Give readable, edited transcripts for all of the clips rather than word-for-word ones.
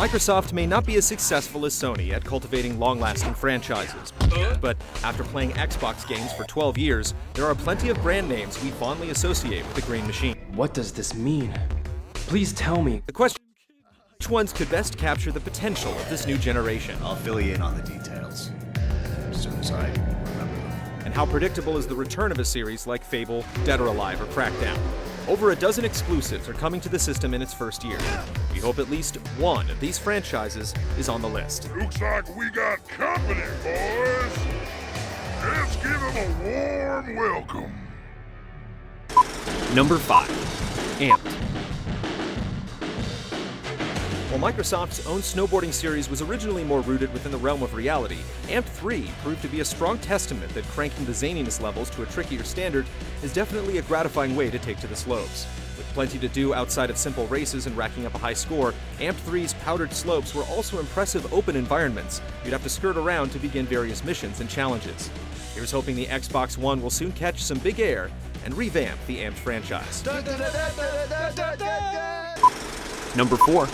Microsoft may not be as successful as Sony at cultivating long-lasting franchises, but after playing Xbox games for 12 years, there are plenty of brand names we fondly associate with the Green Machine. What does this mean? Please tell me. The question is, which ones could best capture the potential of this new generation? I'll fill you in on the details as soon as I remember them. And how predictable is the return of a series like Fable, Dead or Alive, or Crackdown? Over a dozen exclusives are coming to the system in its first year. We hope at least one of these franchises is on the list. Looks like we got company, boys. Let's give them a warm welcome. Number 5. Amped. While Microsoft's own snowboarding series was originally more rooted within the realm of reality, Amped 3 proved to be a strong testament that cranking the zaniness levels to a trickier standard is definitely a gratifying way to take to the slopes. With plenty to do outside of simple races and racking up a high score, Amped 3's powdered slopes were also impressive open environments you'd have to skirt around to begin various missions and challenges. Here's hoping the Xbox One will soon catch some big air and revamp the Amped franchise. Number 4.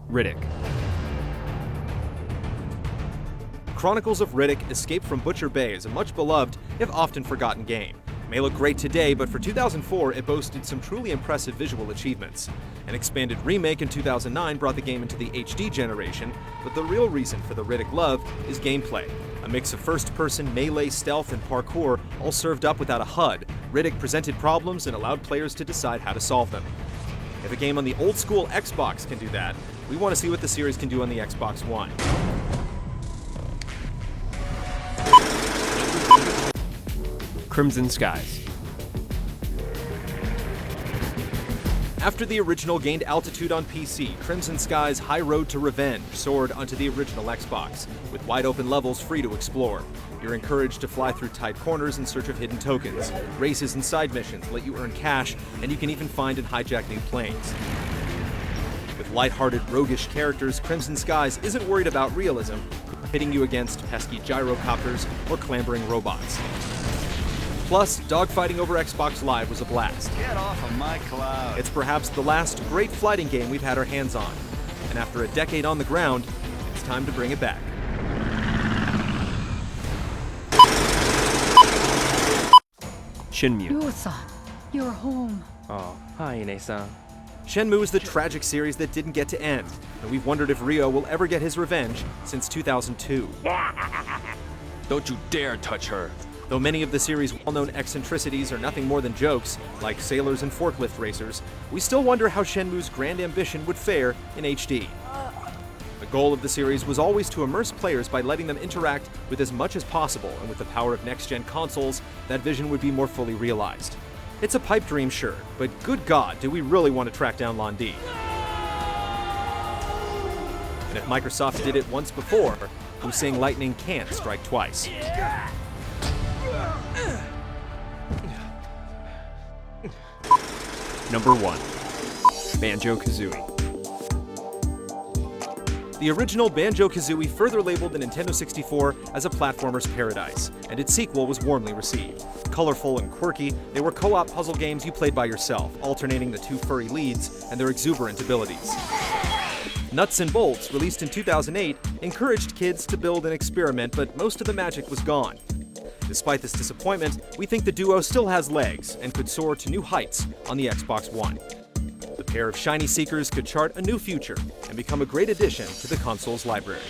Riddick. Chronicles of Riddick: Escape from Butcher Bay is a much beloved, if often forgotten game. It may look great today, but for 2004 it boasted some truly impressive visual achievements. An expanded remake in 2009 brought the game into the HD generation, but the real reason for the Riddick love is gameplay. A mix of first-person melee, stealth, and parkour, all served up without a HUD, Riddick presented problems and allowed players to decide how to solve them. If a game on the old-school Xbox can do that, we want to see what the series can do on the Xbox One. Crimson Skies. After the original gained altitude on PC, Crimson Skies' High Road to Revenge soared onto the original Xbox, with wide-open levels free to explore. You're encouraged to fly through tight corners in search of hidden tokens. Races and side missions let you earn cash, and you can even find and hijack new planes. With lighthearted, roguish characters, Crimson Skies isn't worried about realism, pitting you against pesky gyrocopters or clambering robots. Plus, dogfighting over Xbox Live was a blast. Get off of my cloud. It's perhaps the last great fighting game we've had our hands on. And after a decade on the ground, it's time to bring it back. Shenmue. Ryo-san, you're home. Oh, hi, Ine-san. Shenmue is the tragic series that didn't get to end, and we've wondered if Ryo will ever get his revenge since 2002. Don't you dare touch her. Though many of the series' well-known eccentricities are nothing more than jokes, like sailors and forklift racers, we still wonder how Shenmue's grand ambition would fare in HD. The goal of the series was always to immerse players by letting them interact with as much as possible, and with the power of next-gen consoles, that vision would be more fully realized. It's a pipe dream, sure, but good God, do we really want to track down Lan Di? And if Microsoft did it once before, Hussein Lightning can't strike twice. Number 1. Banjo-Kazooie. The original Banjo-Kazooie further labeled the Nintendo 64 as a platformer's paradise, and its sequel was warmly received. Colorful and quirky, they were co-op puzzle games you played by yourself, alternating the two furry leads and their exuberant abilities. Nuts and Bolts, released in 2008, encouraged kids to build and experiment, but most of the magic was gone. Despite this disappointment, we think the duo still has legs and could soar to new heights on the Xbox One. The pair of shiny seekers could chart a new future and become a great addition to the console's library.